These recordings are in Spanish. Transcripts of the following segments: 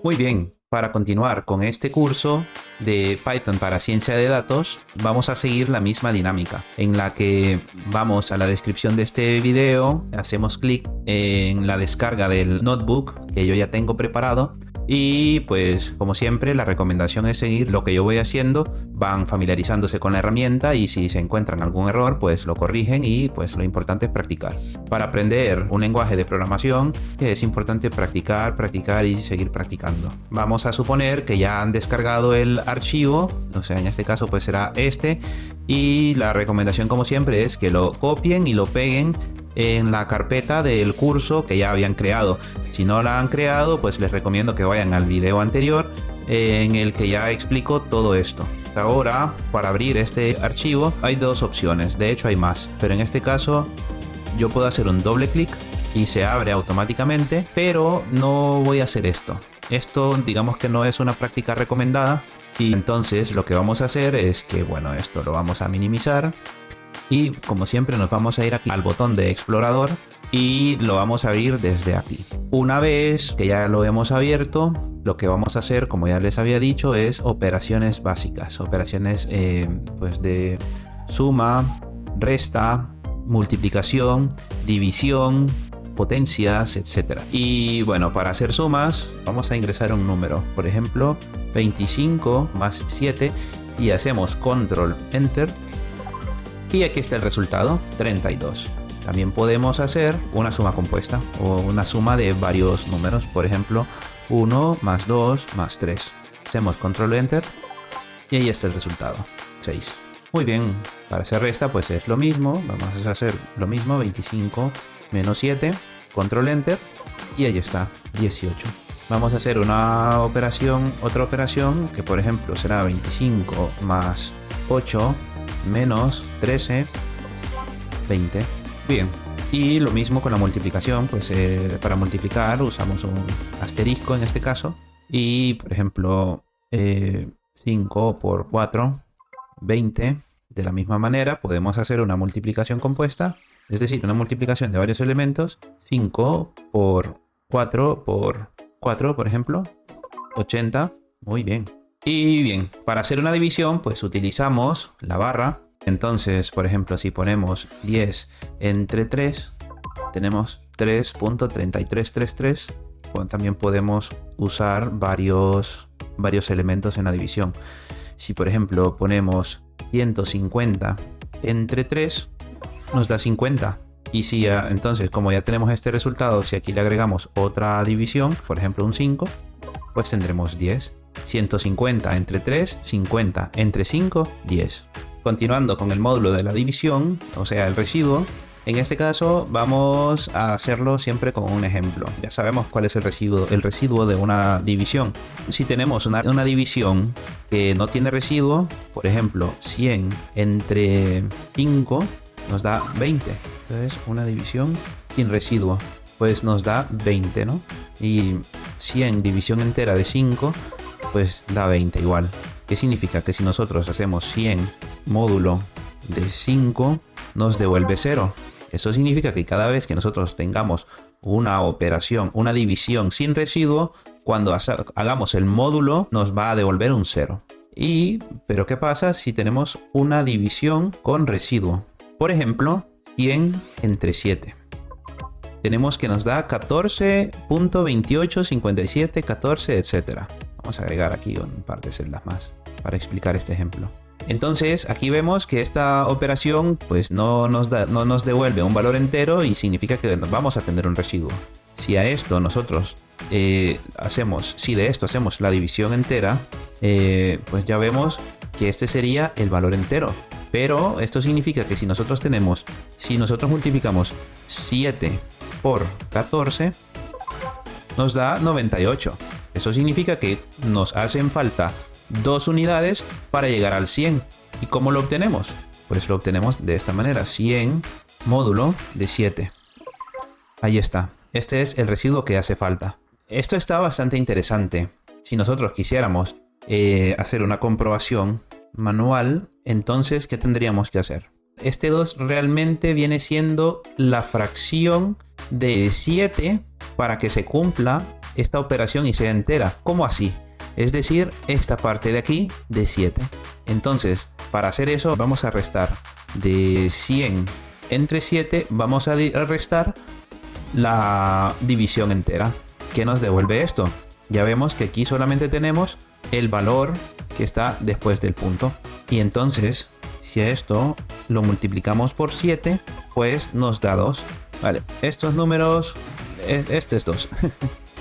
Muy bien, para continuar con este curso de Python para ciencia de datos, vamos a seguir la misma dinámica en la que vamos a la descripción de este video, hacemos clic en la descarga del notebook que yo ya tengo preparado y pues como siempre la recomendación es seguir lo que yo voy haciendo, van familiarizándose con la herramienta y si se encuentran algún error pues lo corrigen y pues lo importante es practicar. Para aprender un lenguaje de programación es importante practicar, practicar y seguir practicando. Vamos a suponer que ya han descargado el archivo, o sea en este caso pues será este, y la recomendación como siempre es que lo copien y lo peguen en la carpeta del curso que ya habían creado. Si no la han creado, pues les recomiendo que vayan al video anterior en el que ya explico todo esto. Ahora, para abrir este archivo hay dos opciones, de hecho hay más, pero en este caso yo puedo hacer un doble clic y se abre automáticamente, pero no voy a hacer esto. Esto digamos que no es una práctica recomendada y entonces lo que vamos a hacer es que, bueno, esto lo vamos a minimizar. Y como siempre nos vamos a ir aquí al botón de explorador y lo vamos a abrir desde aquí. Una vez que ya lo hemos abierto, lo que vamos a hacer, como ya les había dicho, es operaciones básicas. Operaciones pues de suma, resta, multiplicación, división, potencias, etc. Y bueno, para hacer sumas vamos a ingresar un número. Por ejemplo, 25 más 7 y hacemos control enter. Y aquí está el resultado, 32. También podemos hacer una suma compuesta o una suma de varios números. Por ejemplo, 1 más 2 más 3. Hacemos control enter y ahí está el resultado, 6. Muy bien, para hacer resta pues es lo mismo. Vamos a hacer lo mismo, 25 menos 7, control enter y ahí está, 18. Vamos a hacer una operación, otra operación que por ejemplo será 25 más 8 menos 13, 20. Bien, y lo mismo con la multiplicación, pues para multiplicar usamos un asterisco en este caso y por ejemplo 5 por 4, 20. De la misma manera podemos hacer una multiplicación compuesta, es decir, una multiplicación de varios elementos, 5 por 4 por 4, por ejemplo, 80. Muy bien. Y bien, para hacer una división pues utilizamos la barra. Entonces, por ejemplo, si ponemos 10 entre 3, tenemos 3.3333. También podemos usar varios elementos en la división. Si por ejemplo ponemos 150 entre 3, nos da 50. Y si entonces, como ya tenemos este resultado, si aquí le agregamos otra división, por ejemplo un 5, pues tendremos 10. 150 entre 3, 50 entre 5, 10. Continuando con el módulo de la división, o sea el residuo, en este caso vamos a hacerlo siempre con un ejemplo. Ya sabemos cuál es el residuo de una división. Si tenemos una división que no tiene residuo, por ejemplo 100 entre 5 nos da 20. Entonces una división sin residuo pues nos da 20, ¿no? Y 100 división entera de 5 pues da 20 igual. ¿Qué significa? Que si nosotros hacemos 100 módulo de 5 nos devuelve 0. Eso significa que cada vez que nosotros tengamos una operación, una división sin residuo, cuando hagamos el módulo nos va a devolver un 0. Pero ¿qué pasa si tenemos una división con residuo? Por ejemplo, 100 entre 7. Tenemos que nos da 14.28, 57, 14, etc. Vamos a agregar aquí un par de celdas más para explicar este ejemplo. Entonces aquí vemos que esta operación pues no nos devuelve un valor entero y significa que vamos a tener un residuo. Si a esto nosotros si de esto hacemos la división entera, pues ya vemos que este sería el valor entero. Pero esto significa que si nosotros multiplicamos 7 por 14, nos da 98. Eso significa que nos hacen falta 2 unidades para llegar al 100. ¿Y cómo lo obtenemos? Pues lo obtenemos de esta manera, 100 módulo de 7. Ahí está. Este es el residuo que hace falta. Esto está bastante interesante. Si nosotros quisiéramos hacer una comprobación manual, entonces, ¿qué tendríamos que hacer? Este 2 realmente viene siendo la fracción de 7 para que se cumpla esta operación y sea entera. ¿Cómo así? Es decir, esta parte de aquí de 7. Entonces, para hacer eso vamos a restar de 100 entre 7, vamos a restar la división entera. ¿Qué nos devuelve esto? Ya vemos que aquí solamente tenemos el valor que está después del punto. Y entonces, si a esto lo multiplicamos por 7, pues nos da 2. Vale, estos números, este es 2.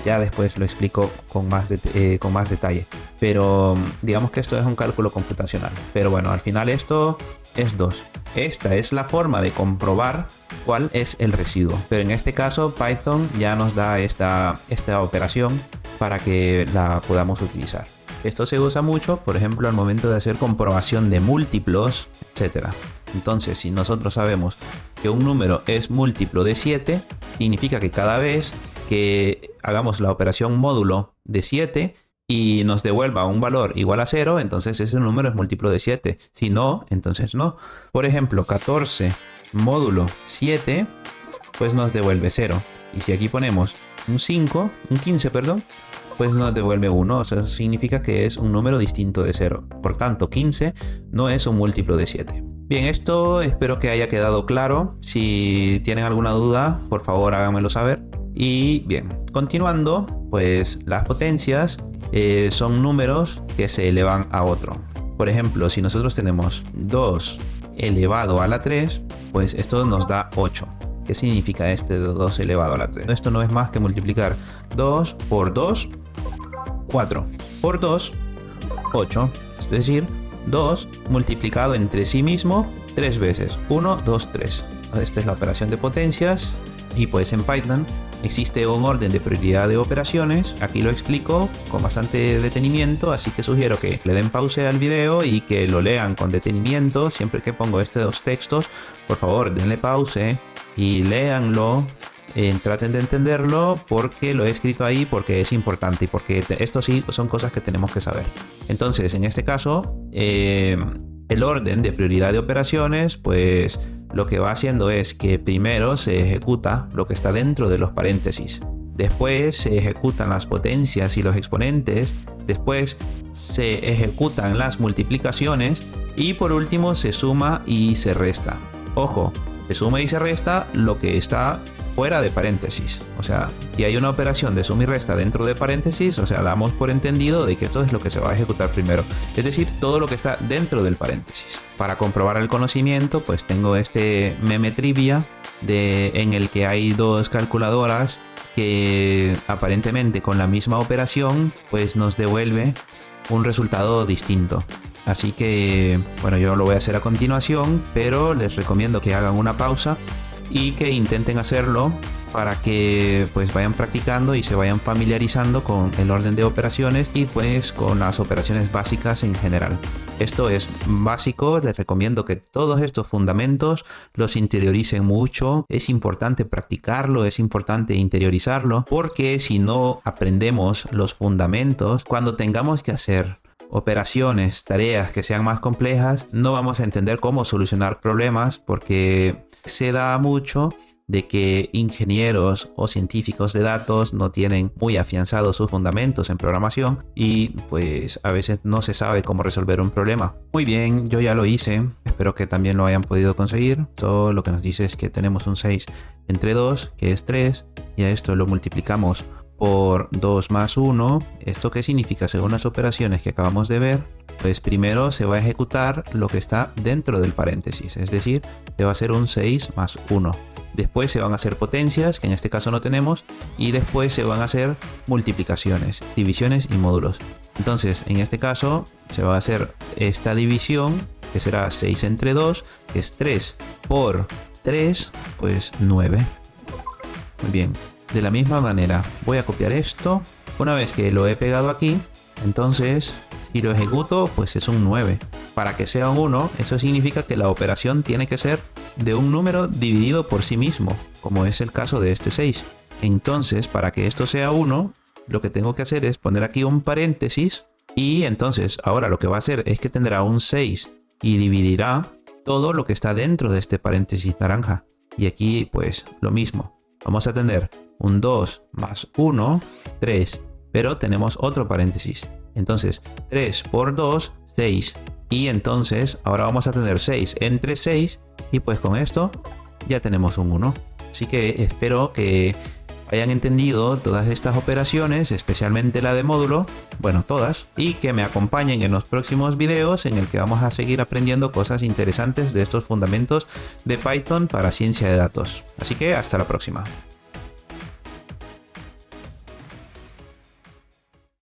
Ya después lo explico con más detalle. Pero digamos que esto es un cálculo computacional. Pero bueno, al final esto es 2. Esta es la forma de comprobar cuál es el residuo. Pero en este caso Python ya nos da esta operación para que la podamos utilizar. Esto se usa mucho, por ejemplo, al momento de hacer comprobación de múltiplos, etc. Entonces, si nosotros sabemos que un número es múltiplo de 7, significa que cada vez que hagamos la operación módulo de 7 y nos devuelva un valor igual a 0, entonces ese número es múltiplo de 7. Si no, entonces no. Por ejemplo, 14 módulo 7, pues nos devuelve 0. Y si aquí ponemos un 15, pues nos devuelve 1. O sea, eso significa que es un número distinto de 0. Por tanto, 15 no es un múltiplo de 7. Bien, esto espero que haya quedado claro. Si tienen alguna duda, por favor háganmelo saber. Y bien, continuando, pues las potencias son números que se elevan a otro. Por ejemplo, si nosotros tenemos 2 elevado a la 3, pues esto nos da 8. ¿Qué significa este 2 elevado a la 3? Esto no es más que multiplicar 2 por 2, 4. Por 2, 8. Es decir, 2 multiplicado entre sí mismo 3 veces. 1, 2, 3. Esta es la operación de potencias. Y pues en Python existe un orden de prioridad de operaciones. Aquí lo explico con bastante detenimiento, así que sugiero que le den pausa al video y que lo lean con detenimiento. Siempre que pongo estos textos, por favor denle pause y léanlo. Traten de entenderlo porque lo he escrito ahí, porque es importante y porque esto sí son cosas que tenemos que saber. Entonces, en este caso, el orden de prioridad de operaciones, pues lo que va haciendo es que primero se ejecuta lo que está dentro de los paréntesis. Después se ejecutan las potencias y los exponentes. Después se ejecutan las multiplicaciones. Y por último se suma y se resta. Ojo, se suma y se resta lo que está fuera de paréntesis. O sea, si hay una operación de suma y resta dentro de paréntesis, o sea, damos por entendido de que esto es lo que se va a ejecutar primero. Es decir, todo lo que está dentro del paréntesis. Para comprobar el conocimiento, pues tengo este meme trivia en el que hay dos calculadoras que aparentemente con la misma operación, pues nos devuelve un resultado distinto. Así que, bueno, yo lo voy a hacer a continuación, pero les recomiendo que hagan una pausa y que intenten hacerlo para que pues vayan practicando y se vayan familiarizando con el orden de operaciones y pues con las operaciones básicas en general. Esto es básico, les recomiendo que todos estos fundamentos los interioricen mucho. Es importante practicarlo, es importante interiorizarlo, porque si no aprendemos los fundamentos, cuando tengamos que hacer operaciones, tareas que sean más complejas, no vamos a entender cómo solucionar problemas, porque se da mucho de que ingenieros o científicos de datos no tienen muy afianzados sus fundamentos en programación y pues a veces no se sabe cómo resolver un problema. Muy bien, yo ya lo hice, espero que también lo hayan podido conseguir. Esto lo que nos dice es que tenemos un 6 entre 2, que es 3, y a esto lo multiplicamos por 2 más 1. ¿Esto qué significa? Según las operaciones que acabamos de ver, pues primero se va a ejecutar lo que está dentro del paréntesis, es decir, se va a hacer un 6 más 1. Después se van a hacer potencias, que en este caso no tenemos, y después se van a hacer multiplicaciones, divisiones y módulos. Entonces, en este caso, se va a hacer esta división, que será 6 entre 2, que es 3 por 3, pues 9. Muy bien. De la misma manera, voy a copiar esto. Una vez que lo he pegado aquí, entonces, si lo ejecuto, pues es un 9. Para que sea un 1, eso significa que la operación tiene que ser de un número dividido por sí mismo, como es el caso de este 6. Entonces, para que esto sea 1, lo que tengo que hacer es poner aquí un paréntesis, y entonces ahora lo que va a hacer es que tendrá un 6 y dividirá todo lo que está dentro de este paréntesis naranja. Y aquí, pues, lo mismo. Vamos a tener un 2 más 1, 3. Pero tenemos otro paréntesis. Entonces, 3 por 2, 6. Y entonces, ahora vamos a tener 6 entre 6. Y pues con esto ya tenemos un 1. Así que espero que hayan entendido todas estas operaciones, especialmente la de módulo, bueno, todas, y que me acompañen en los próximos videos en el que vamos a seguir aprendiendo cosas interesantes de estos fundamentos de Python para ciencia de datos. Así que hasta la próxima.